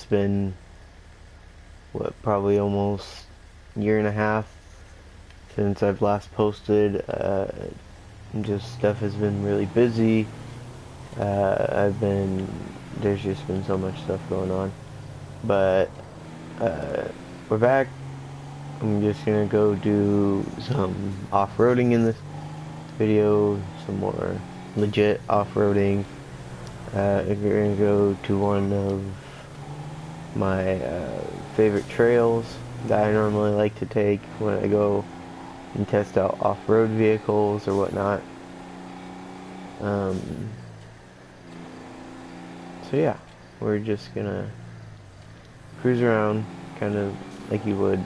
been, what, probably almost a year and a half since I've last posted. Just stuff has been really busy. There's just been so much stuff going on. But, uh, we're back. I'm just gonna go do some off-roading in this video, some more legit off-roading. We're gonna go to one of my favorite trails that I normally like to take when I go and test out off-road vehicles or whatnot. So yeah, we're just gonna cruise around kind of like you would.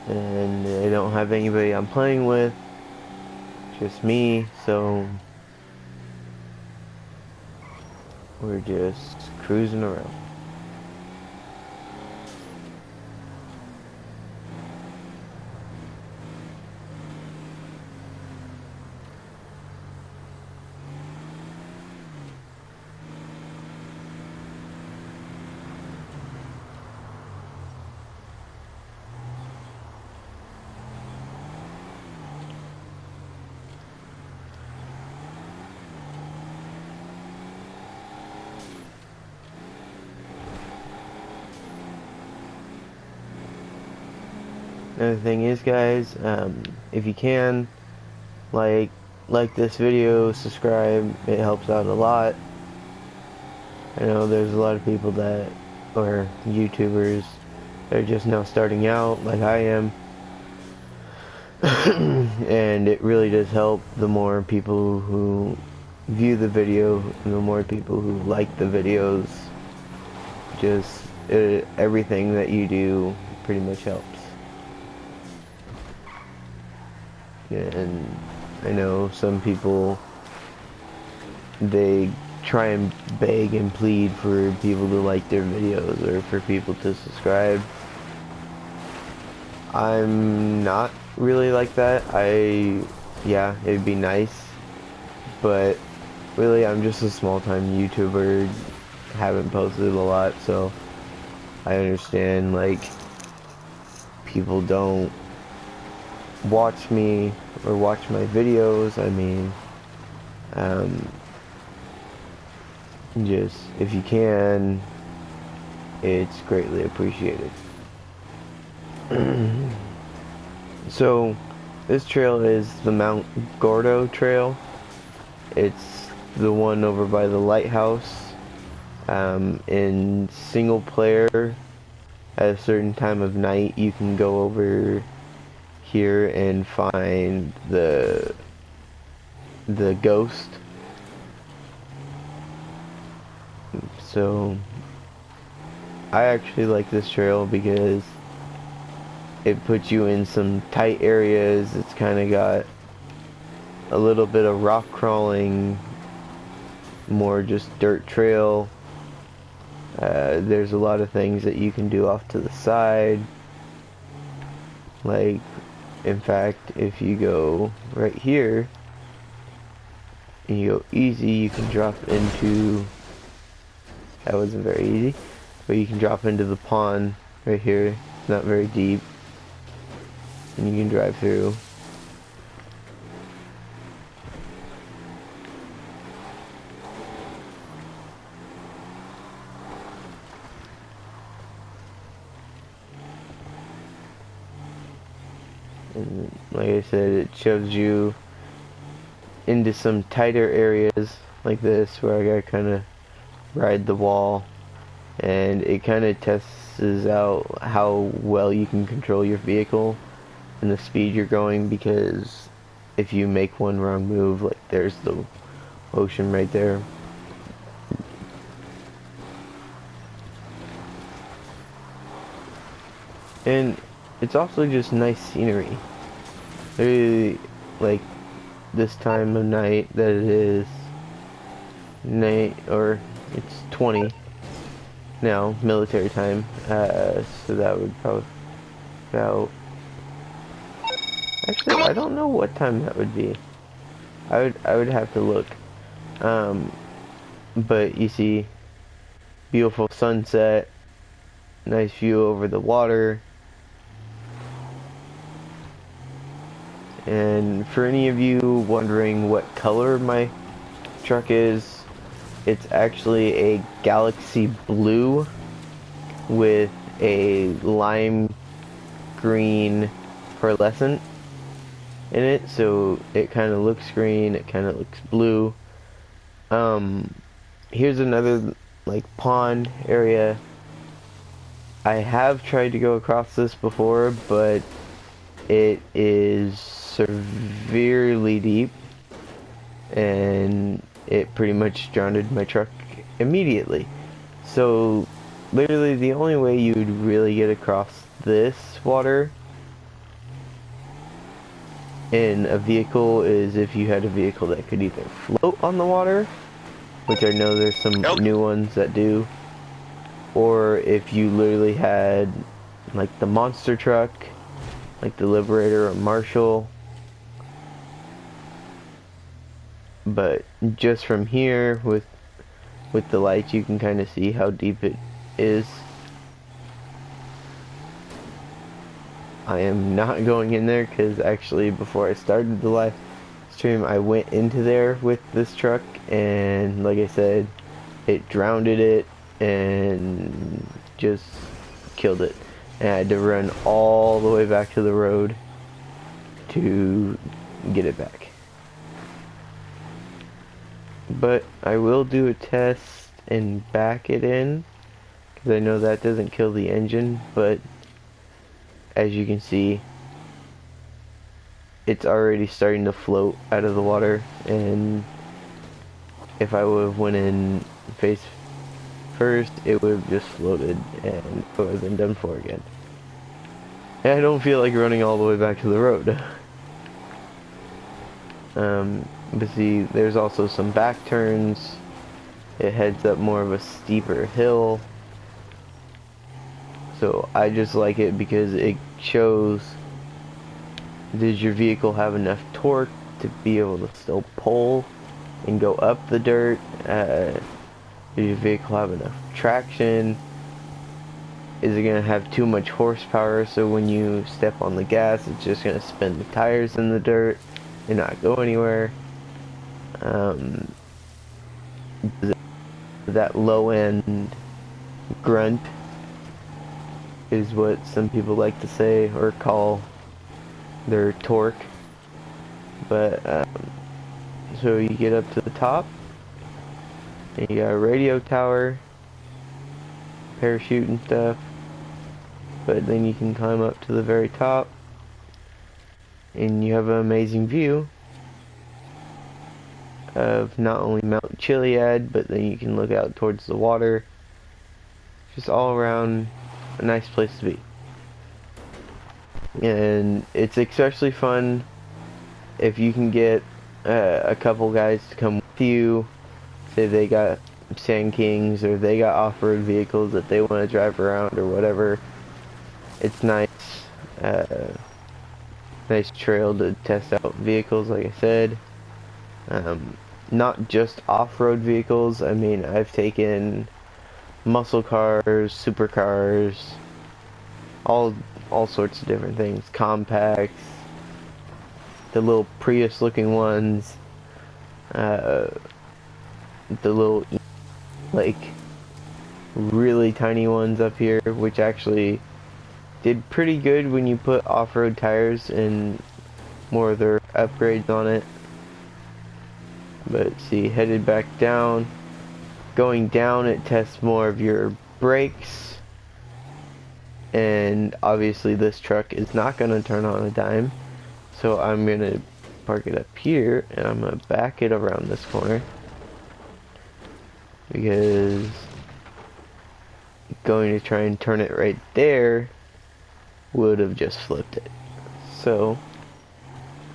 And I don't have anybody I'm playing with, just me, so we're just cruising around. Another thing is, guys, if you can, like this video, subscribe, it helps out a lot. I know there's a lot of people that are YouTubers that are just now starting out, like I am. And it really does help. The more people who view the video, and the more people who like the videos, just everything that you do pretty much helps. And I know some people, they try and beg and plead for people to like their videos or for people to subscribe. I'm not really like that. Yeah, it'd be nice, but really I'm just a small-time YouTuber, haven't posted a lot, so I understand, like, people don't watch me or watch my videos. I mean, just if you can, it's greatly appreciated. So this trail is the Mount Gordo trail. It's the one over by the lighthouse. In single player, at a certain time of night, you can go over here and find the ghost. So I actually like this trail because it puts you in some tight areas. It's kind of got a little bit of rock crawling, more just dirt trail. There's a lot of things that you can do off to the side. Like, in fact, if you go right here and you go easy, you can drop into, that wasn't very easy, but you can drop into the pond right here. It's not very deep, and you can drive through. And like I said, it shows you into some tighter areas like this where I gotta kind of ride the wall, and it kind of tests out how well you can control your vehicle and the speed you're going, because if you make one wrong move, like there's the ocean right there. And it's also just nice scenery. Really, like, this time of night that it is night, or it's 20 now, military time, so that would probably about, actually I don't know what time that would be. I would have to look. but you see beautiful sunset, nice view over the water. And for any of you wondering what color my truck is, it's actually a galaxy blue with a lime green pearlescent in it, so it kind of looks green, it kind of looks blue. Here's another like pond area. I have tried to go across this before, but it is severely deep, and it pretty much drowned my truck immediately. So literally the only way you would really get across this water in a vehicle is if you had a vehicle that could either float on the water, which I know there's some new ones that do, or if you literally had like the monster truck, like the Liberator or Marshall. But just from here with the lights, you can kind of see how deep it is. I am not going in there because actually before I started the live stream I went into there with this truck, and like I said, it drowned it and just killed it, and I had to run all the way back to the road to get it back. But I will do a test and back it in, because I know that doesn't kill the engine, but as you can see, it's already starting to float out of the water, and if I would have went in face first, it would have just floated and it would have been done for again. And I don't feel like running all the way back to the road. But see, there's also some back turns. It heads up more of a steeper hill. So I just like it because it shows, does your vehicle have enough torque to be able to still pull and go up the dirt? Does your vehicle have enough traction? Is it going to have too much horsepower so when you step on the gas it's just going to spin the tires in the dirt and not go anywhere? That low end grunt is what some people like to say or call their torque. But so you get up to the top and you got a radio tower, parachute and stuff, but then you can climb up to the very top and you have an amazing view of not only Mount Chiliad, but then you can look out towards the water. Just all around a nice place to be. And it's especially fun if you can get a couple guys to come with you. Say they got Sand Kings or they got off-road vehicles that they want to drive around or whatever. It's nice, nice trail to test out vehicles, like I said. Not just off-road vehicles. I mean, I've taken muscle cars, supercars, all sorts of different things, compacts, the little Prius looking ones, the little like really tiny ones up here, which actually did pretty good when you put off-road tires and more of their upgrades on it. But see, headed back down, going down it tests more of your brakes, and obviously this truck is not going to turn on a dime, so I'm going to park it up here and I'm going to back it around this corner, because going to try and turn it right there would have just flipped it. So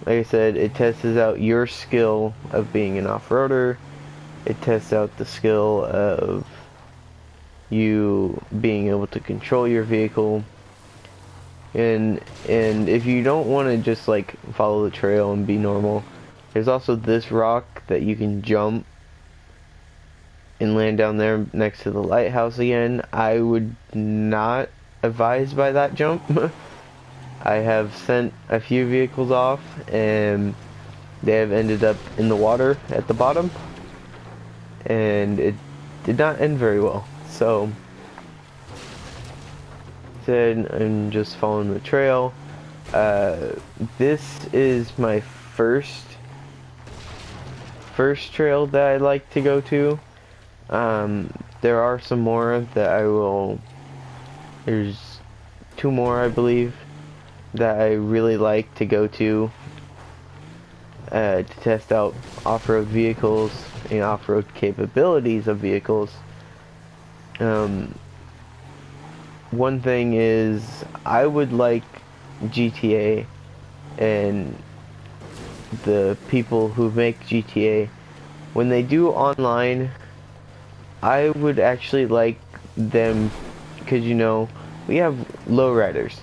like I said, it tests out your skill of being an off-roader. It tests out the skill of you being able to control your vehicle. And if you don't want to just like follow the trail and be normal, there's also this rock that you can jump and land down there next to the lighthouse again. I would not advise by that jump. I have sent a few vehicles off and they have ended up in the water at the bottom, and it did not end very well. So instead I'm just following the trail. This is my first trail that I like to go to. There are some more that there's 2 more I believe that I really like to go to test out off-road vehicles and off-road capabilities of vehicles. One thing is, I would like GTA and the people who make GTA, when they do online, I would actually like them, because you know, we have lowriders.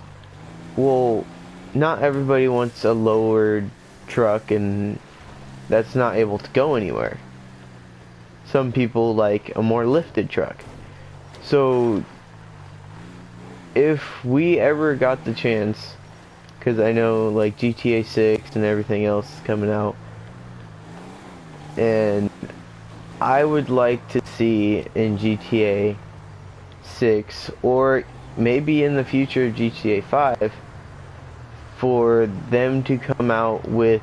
Well, not everybody wants a lowered truck and that's not able to go anywhere. Some people like a more lifted truck. So if we ever got the chance, because I know like GTA 6 and everything else is coming out, and I would like to see in GTA 6 or maybe in the future GTA 5 for them to come out with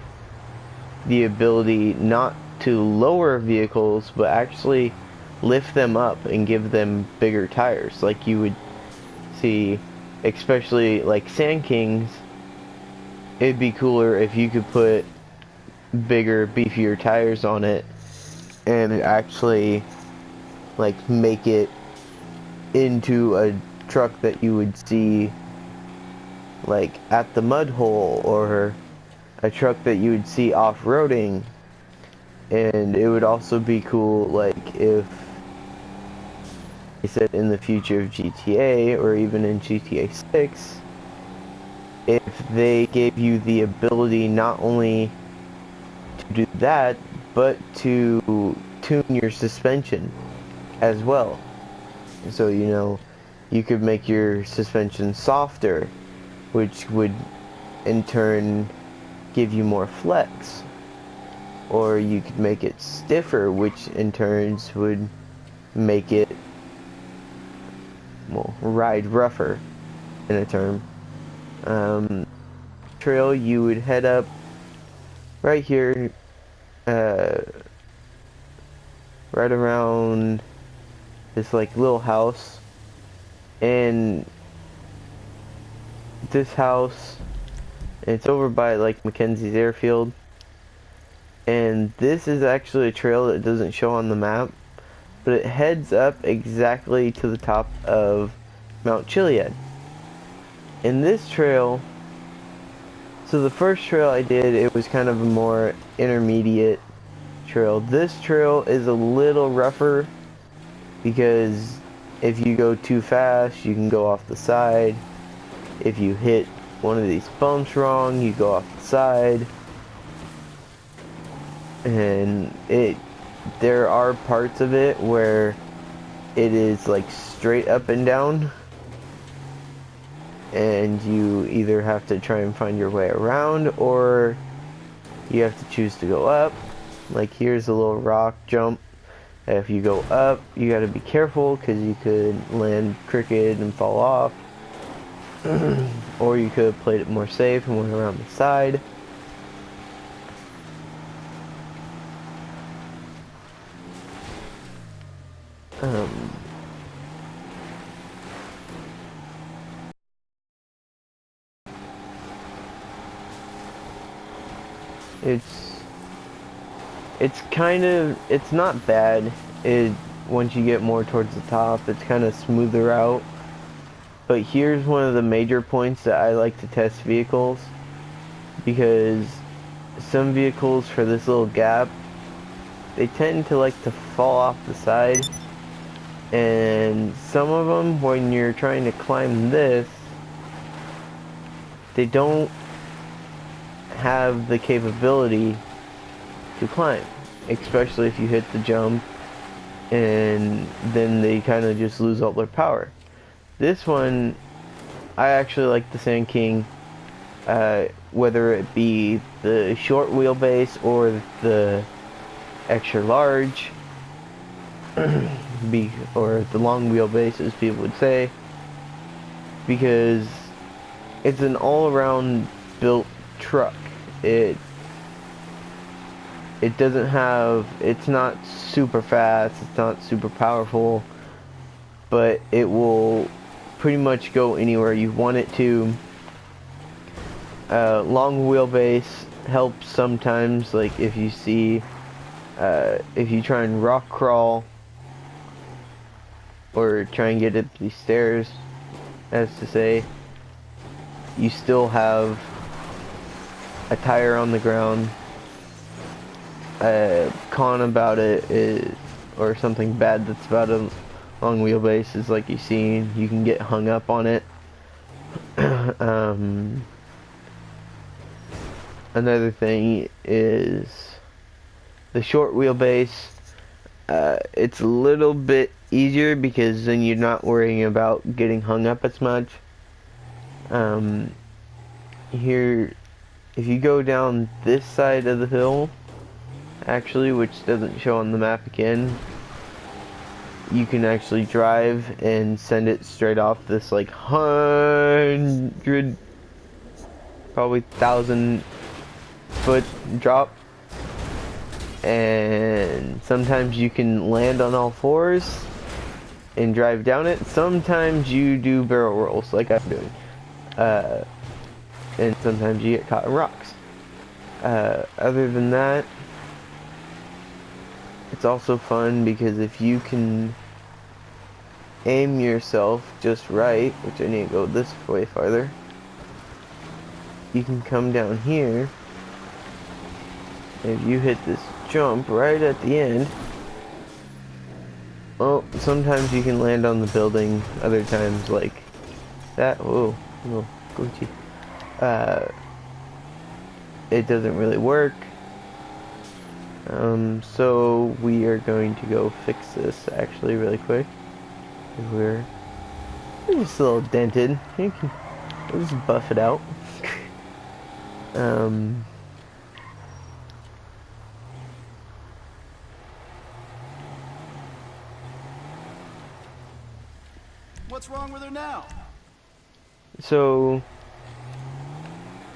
the ability not to lower vehicles but actually lift them up and give them bigger tires, like you would see, especially like Sand Kings. It'd be cooler if you could put bigger, beefier tires on it and actually like make it into a truck that you would see like at the mud hole, or a truck that you would see off-roading. And it would also be cool like if they said in the future of GTA or even in GTA 6, if they gave you the ability not only to do that but to tune your suspension as well. So you know, you could make your suspension softer, which would in turn give you more flex, or you could make it stiffer, which in turns would make it, well, ride rougher in a term. Trail, you would head up right here, right around this like little house, and this house, it's over by like Mackenzie's airfield, and this is actually a trail that doesn't show on the map, but it heads up exactly to the top of Mount Chiliad. In this trail, so the first trail I did, it was kind of a more intermediate trail. This trail is a little rougher because if you go too fast, you can go off the side. If you hit one of these bumps wrong, you go off the side. And there are parts of it where it is like straight up and down, and you either have to try and find your way around or you have to choose to go up. Like here's a little rock jump. If you go up, you gotta be careful because you could land crooked and fall off. Or you could have played it more safe and went around the side. It's kind of, it's not bad. Once you get more towards the top, it's kind of smoother out. But here's one of the major points that I like to test vehicles, because some vehicles for this little gap, they tend to like to fall off the side, and some of them, when you're trying to climb this, they don't have the capability to climb, especially if you hit the jump and then they kind of just lose all their power. This one, I actually like the Sand King, whether it be the short wheelbase or the extra large, or the long wheelbase, as people would say, because it's an all-around built truck. It doesn't have, it's not super fast, it's not super powerful, but it will pretty much go anywhere you want it to. Long wheelbase helps sometimes, like if you see, if you try and rock crawl, or try and get up these stairs, as to say, you still have a tire on the ground. Con about it is, or something bad that's about a long wheelbase is, like you see, you can get hung up on it. Another thing is the short wheelbase. It's a little bit easier because then you're not worrying about getting hung up as much. Here, if you go down this side of the hill, actually, which doesn't show on the map again, you can actually drive and send it straight off this like 100, probably 1,000-foot drop. And sometimes you can land on all fours and drive down it. Sometimes you do barrel rolls like I'm doing, and sometimes you get caught in rocks. Other than that, it's also fun because if you can aim yourself just right, which I need to go this way farther, you can come down here. If you hit this jump right at the end, well, sometimes you can land on the building, other times like that. Whoa, no, glitchy. It doesn't really work. So we are going to go fix this actually really quick. We're just a little dented. We'll just buff it out. What's wrong with her now? So,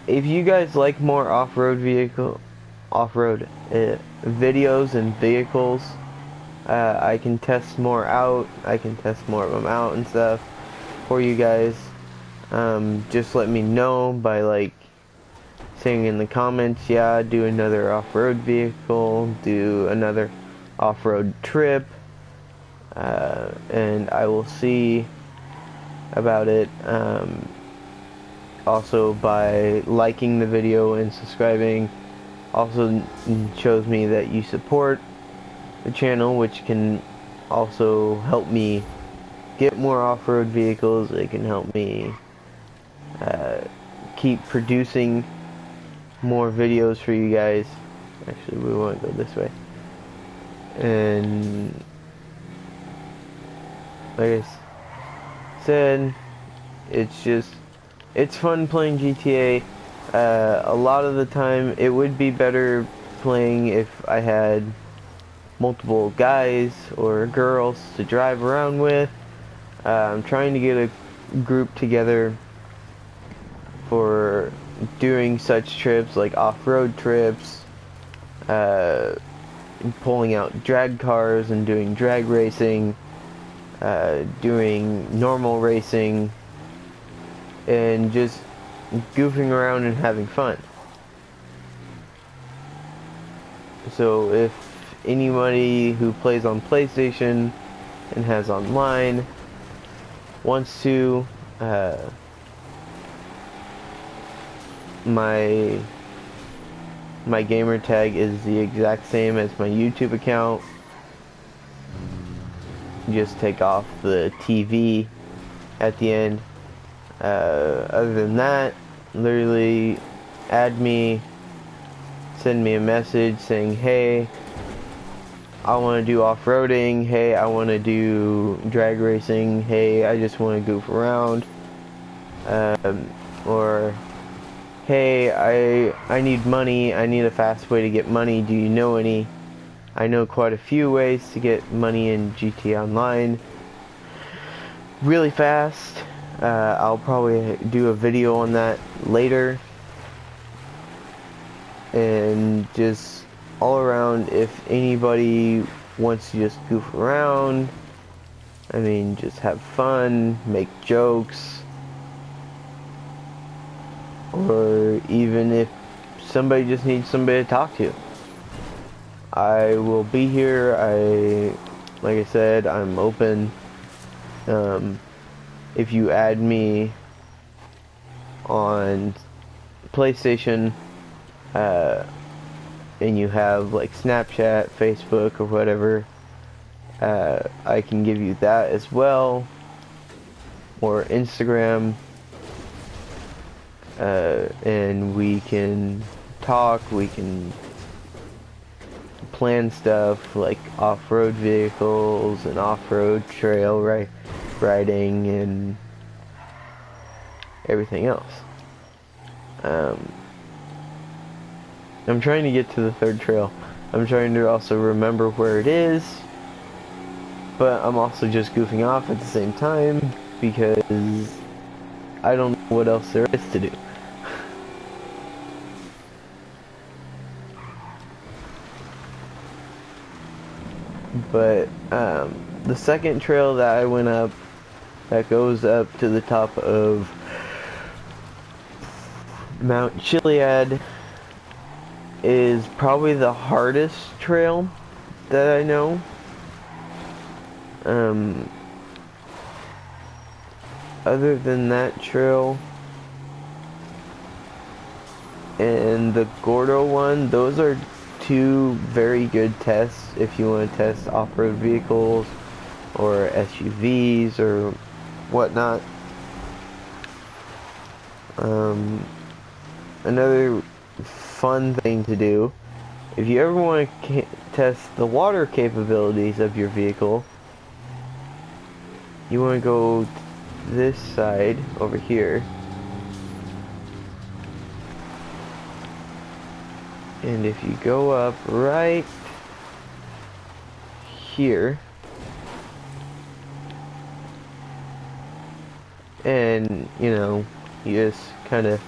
if you guys like more off-road videos and vehicles, I can test more out. I can test more of them out and stuff for you guys. Just let me know by like saying in the comments, yeah, do another off-road vehicle, do another off-road trip, and I will see about it. Also by liking the video and subscribing also shows me that you support the channel, which can also help me get more off-road vehicles. It can help me keep producing more videos for you guys. Actually, we want to go this way. And like I said, it's fun playing GTA. A lot of the time it would be better playing if I had multiple guys or girls to drive around with. I'm trying to get a group together for doing such trips, like off-road trips, pulling out drag cars and doing drag racing, doing normal racing, and just goofing around and having fun. So if anybody who plays on PlayStation and has online wants to, my gamer tag is the exact same as my YouTube account. Just take off the TV at the end. Other than that, literally add me, send me a message saying, hey, I want to do off-roading. Hey, I want to do drag racing. Hey, I just want to goof around. Or hey, I need money. I need a fast way to get money. Do you know any? I know quite a few ways to get money in GTA Online really fast. I'll probably do a video on that later. And just all around, if anybody wants to just goof around, I mean, just have fun, make jokes, or even if somebody just needs somebody to talk to, I will be here. Like I said, I'm open. If you add me on PlayStation, and you have like Snapchat, Facebook, or whatever, I can give you that as well, or Instagram, and we can talk, we can plan stuff like off-road vehicles and off-road trail riding and everything else. I'm trying to get to the third trail. I'm trying to also remember where it is, but I'm also just goofing off at the same time because I don't know what else there is to do. But the second trail that I went up, that goes up to the top of Mount Chiliad, is probably the hardest trail that I know. Other than that trail and the Gordo one, those are two very good tests if you want to test off-road vehicles or SUVs or whatnot. Another fun thing to do, if you ever want to test the water capabilities of your vehicle, you want to go this side over here, and if you go up right here and you know, you just kind of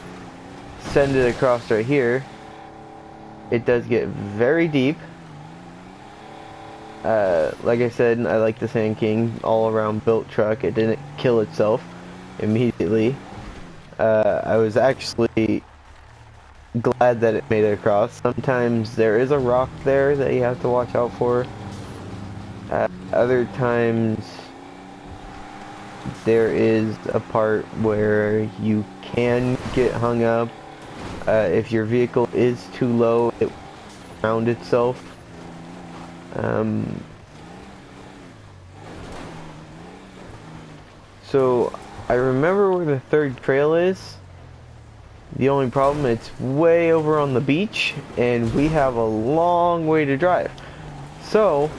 send it across right here, it does get very deep. Like I said, I like the Sand King all-around built truck. It didn't kill itself immediately. I was actually glad that it made it across. Sometimes there is a rock there that you have to watch out for. Other times there is a part where you can get hung up. If your vehicle is too low, it will ground itself. So I remember where the third trail is. The only problem, it's way over on the beach and we have a long way to drive. So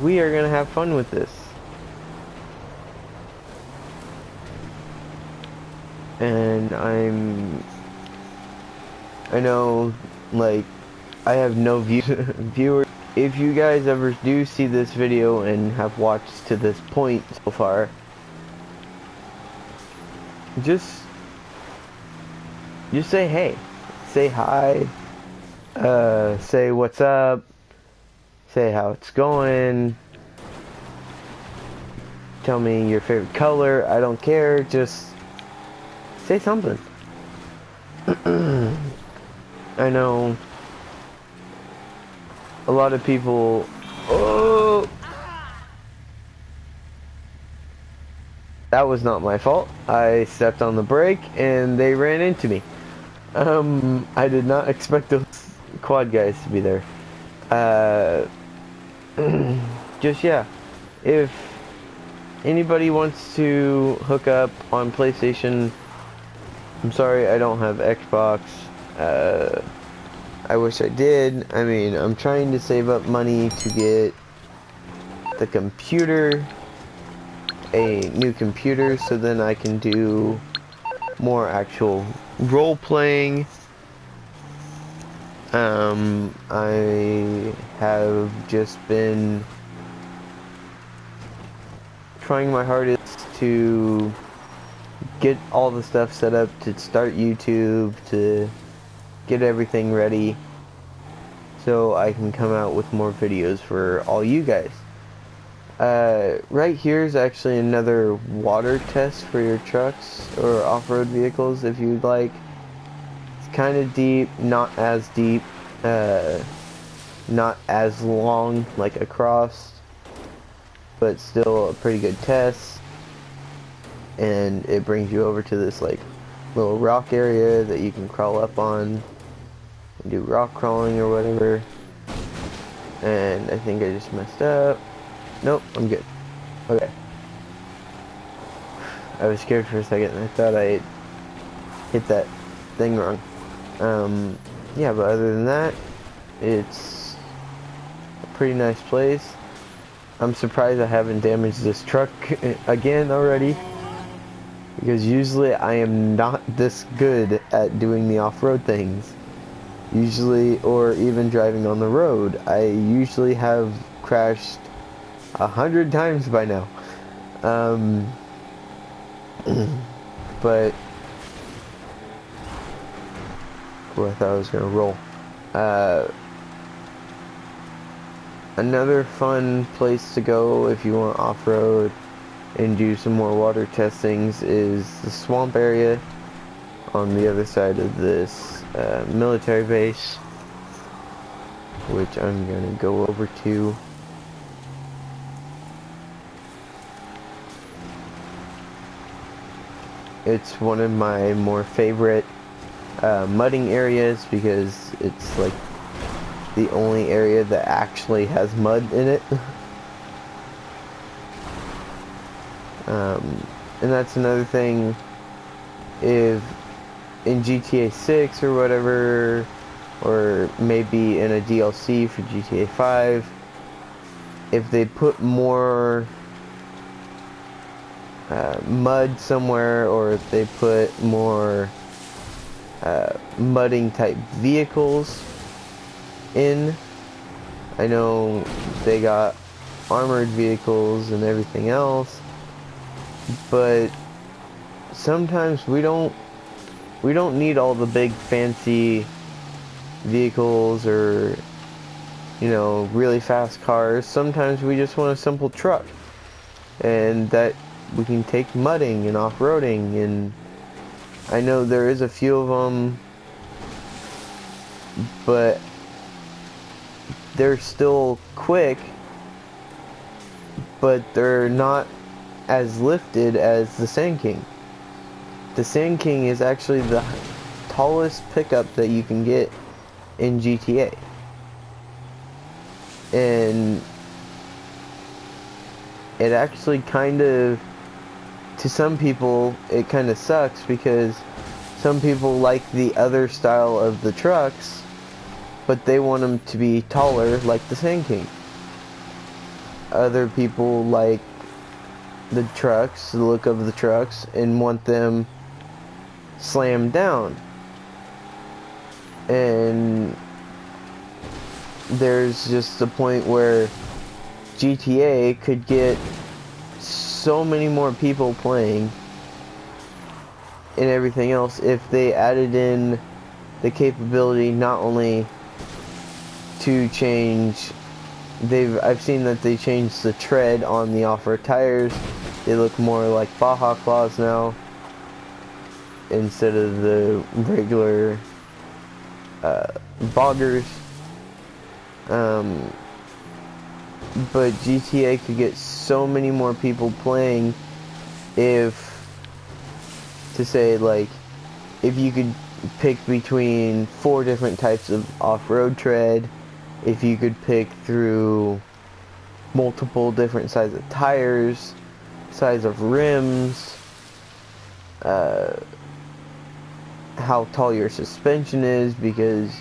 we are gonna have fun with this. And I know, like, I have no viewers. If you guys ever do see this video and have watched to this point so far, just say hey, say hi, say what's up, say how it's going, tell me your favorite color. I don't care, just say something. I know a lot of people. Oh, that was not my fault. I stepped on the brake and they ran into me. I did not expect those quad guys to be there. Just yeah, if anybody wants to hook up on PlayStation, I'm sorry I don't have Xbox. I wish I did. I mean, I'm trying to save up money to get the computer, a new computer, so then I can do more actual role playing. I have just been trying my hardest to get all the stuff set up to start YouTube, to get everything ready so I can come out with more videos for all you guys. Right here is actually another water test for your trucks or off-road vehicles if you'd like. It's kind of deep, not as deep, not as long like across, but still a pretty good test. And it brings you over to this like little rock area that you can crawl up on and do rock crawling or whatever. And I think I just messed up. Nope, I'm good. Okay. I was scared for a second and I thought I hit that thing wrong. Yeah, but other than that, it's a pretty nice place. I'm surprised I haven't damaged this truck again already, because usually I am not this good at doing the off-road things. Usually, or even driving on the road, I usually have crashed 100 times by now. But cool, I thought I was gonna roll. Another fun place to go if you want off-road and do some more water testings is the swamp area on the other side of this military base, which I'm gonna go over to. It's one of my more favorite mudding areas because it's like the only area that actually has mud in it. And that's another thing, if in GTA 6 or whatever, or maybe in a DLC for GTA 5, if they put more mud somewhere, or if they put more mudding type vehicles in. I know they got armored vehicles and everything else, but sometimes we don't need all the big fancy vehicles or, you know, really fast cars. Sometimes we just want a simple truck, and that we can take mudding and off-roading. And I know there is a few of them, but they're still quick, but they're not as lifted as the Sand King. The Sand King is actually the tallest pickup that you can get in GTA. And it actually kind of, to some people, it kind of sucks because some people like the other style of the trucks, but they want them to be taller like the Sand King. Other people like the trucks, the look of the trucks, and want them slammed down. And there's just a point where GTA could get so many more people playing and everything else if they added in the capability not only to change, I've seen that they changed the tread on the off-road tires. They look more like Baja Claws now instead of the regular boggers. But GTA could get so many more people playing if, to say, like, if you could pick between 4 different types of off-road tread, if you could pick through multiple different sizes of tires, size of rims, how tall your suspension is, because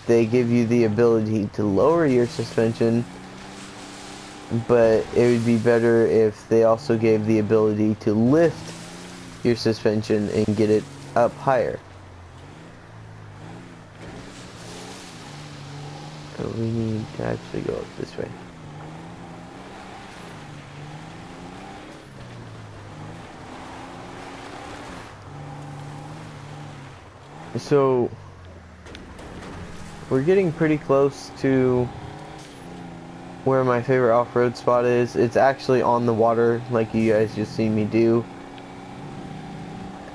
they give you the ability to lower your suspension, but it would be better if they also gave the ability to lift your suspension and get it up higher. So we need to actually go up this way. So we're getting pretty close to where my favorite off-road spot is. It's actually on the water, like you guys just seen me do.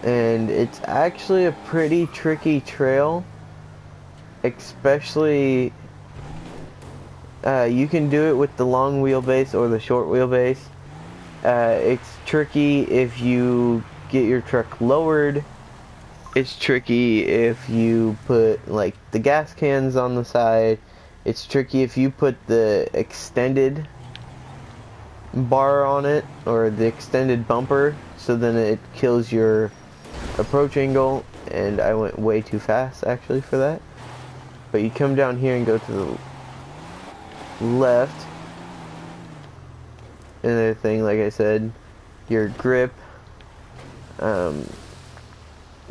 And it's actually a pretty tricky trail, especially you can do it with the long wheelbase or the short wheelbase. It's tricky if you get your truck lowered. It's tricky if you put like the gas cans on the side. It's tricky if you put the extended bar on it or the extended bumper, so then it kills your approach angle. And I went way too fast actually for that. But you come down here and go to the left. Another thing, like I said, your grip.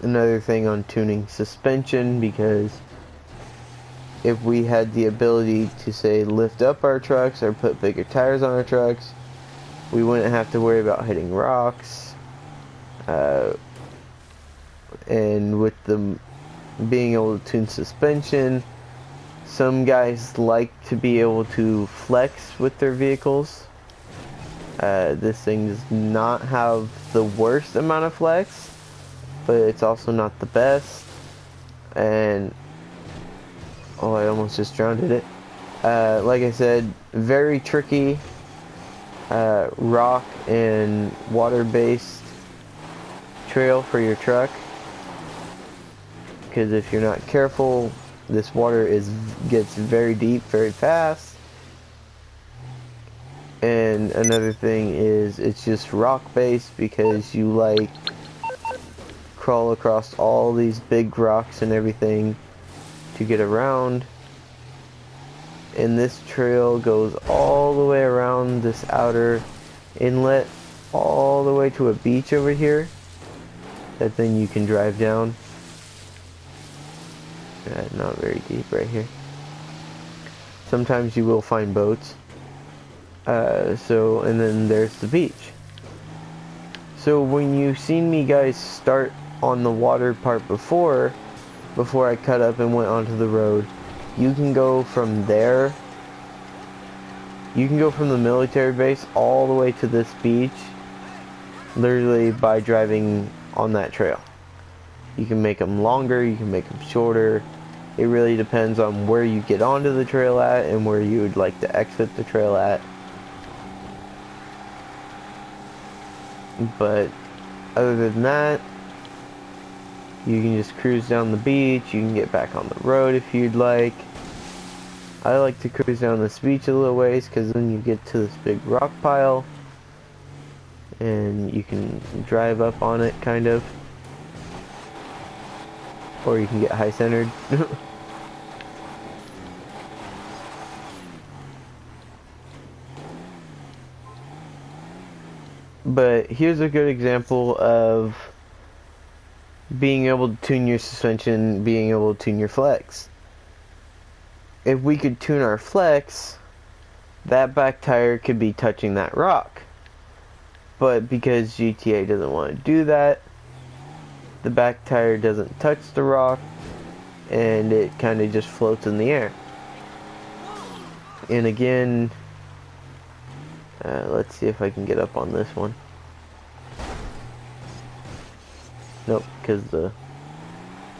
Another thing on tuning suspension, because if we had the ability to say lift up our trucks or put bigger tires on our trucks, we wouldn't have to worry about hitting rocks. And with them being able to tune suspension, some guys like to be able to flex with their vehicles. This thing does not have the worst amount of flex, but it's also not the best. And oh, I almost just drowned it. Like I said, very tricky rock and water based trail for your truck, because if you're not careful, this water gets very deep very fast. And another thing is it's just rock based, because you like crawl across all these big rocks and everything to get around. And this trail goes all the way around this outer inlet all the way to a beach over here that then you can drive down. Not very deep right here. Sometimes you will find boats. And then there's the beach. So when you seen me guys start on the water part before I cut up and went onto the road, you can go from there. You can go from the military base all the way to this beach, literally by driving on that trail. You can make them longer, you can make them shorter. It really depends on where you get onto the trail at and where you would like to exit the trail at. But other than that, you can just cruise down the beach. You can get back on the road if you'd like. I like to cruise down this beach a little ways, because then you get to this big rock pile and you can drive up on it, kind of. Or you can get high centered. But here's a good example of being able to tune your suspension, being able to tune your flex. If we could tune our flex, that back tire could be touching that rock. But because GTA doesn't want to do that, the back tire doesn't touch the rock, and it kind of just floats in the air. And again, let's see if I can get up on this one. Nope, because the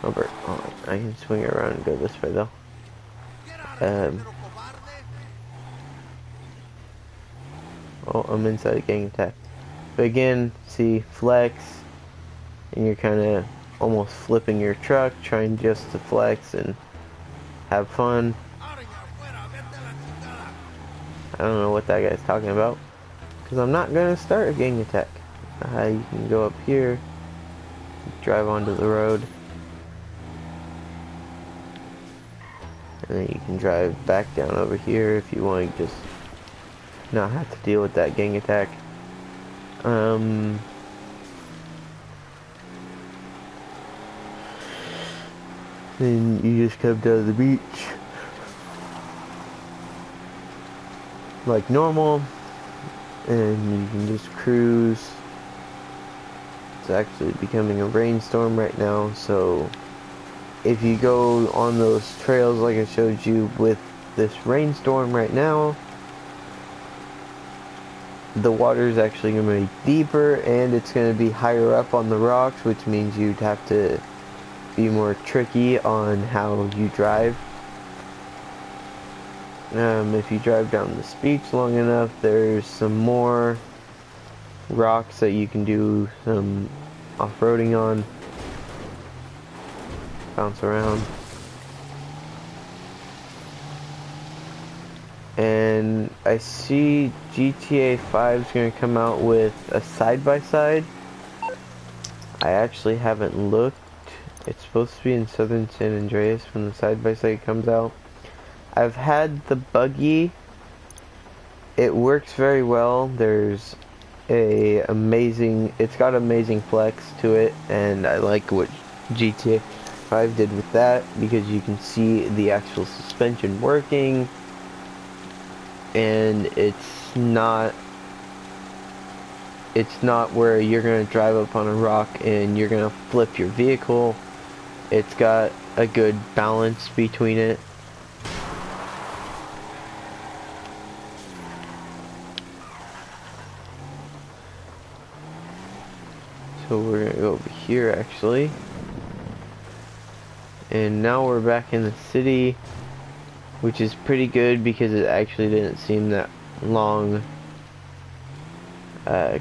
rubber. Oh, I can swing it around and go this way though. Oh, I'm inside a gang attack. But again, see, flex, and you're kind of almost flipping your truck, trying just to flex and have fun. I don't know what that guy's talking about, because I'm not going to start a gang attack. You can go up here, drive onto the road. And then you can drive back down over here if you want to just not have to deal with that gang attack. Then you just come down to the beach like normal, and you can just cruise. It's actually becoming a rainstorm right now, so if you go on those trails like I showed you with this rainstorm right now, the water is actually going to be deeper and it's going to be higher up on the rocks, which means you'd have to be more tricky on how you drive. If you drive down this beach long enough, there's some more rocks that you can do some off-roading on. Bounce around. And I see GTA 5 is going to come out with a side-by-side. I actually haven't looked. It's supposed to be in southern San Andreas when the side-by-side comes out. I've had the buggy. It works very well. There's it's got amazing flex to it, and I like what GTA 5 did with that because you can see the actual suspension working, and it's not where you're gonna drive up on a rock and you're gonna flip your vehicle. It's got a good balance between it. So we're gonna go over here actually. And now we're back in the city, which is pretty good because it actually didn't seem that long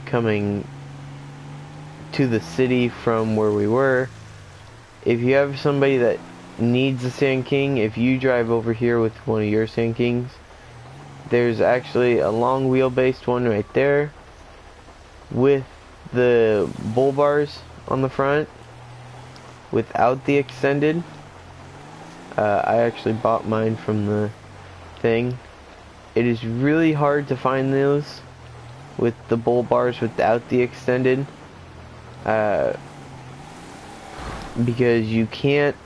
coming to the city from where we were. If you have somebody that needs a Sand King, if you drive over here with one of your Sand Kings, there's actually a long wheelbase one right there with the bull bars on the front without the extended. I actually bought mine from the thing. It is really hard to find those with the bull bars without the extended, because you can't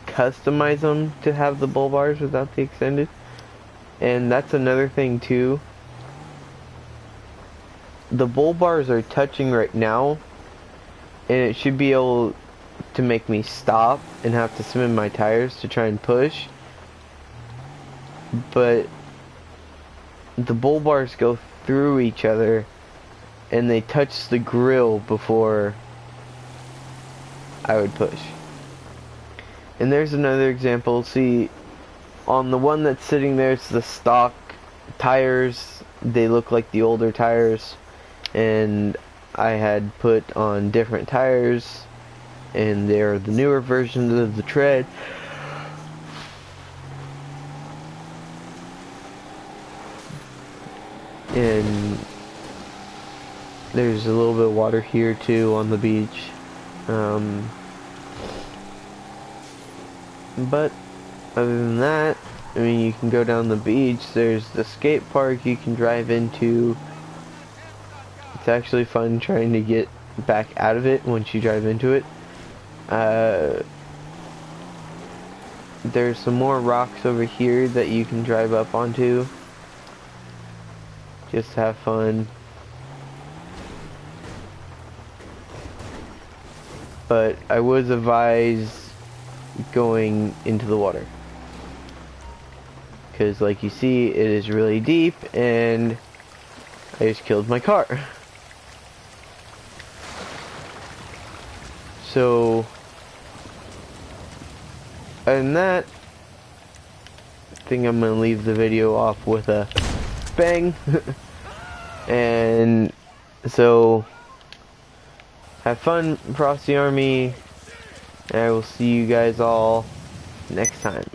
customize them to have the bull bars without the extended. And that's another thing too. The bull bars are touching right now, and it should be able to make me stop and have to spin my tires to try and push. But the bull bars go through each other and they touch the grill before I would push. And there's another example. See, on the one that's sitting there, it's the stock tires. They look like the older tires, and I had put on different tires, and they're the newer versions of the tread. And there's a little bit of water here too on the beach. But other than that, I mean, you can go down the beach. There's the skate park you can drive into. It's actually fun trying to get back out of it once you drive into it. There's some more rocks over here that you can drive up onto. Just have fun. But I was advised going into the water, because like you see, it is really deep, and I just killed my car. So, other than that, I think I'm gonna leave the video off with a bang. And so, have fun, Frosty Army, and I will see you guys all next time.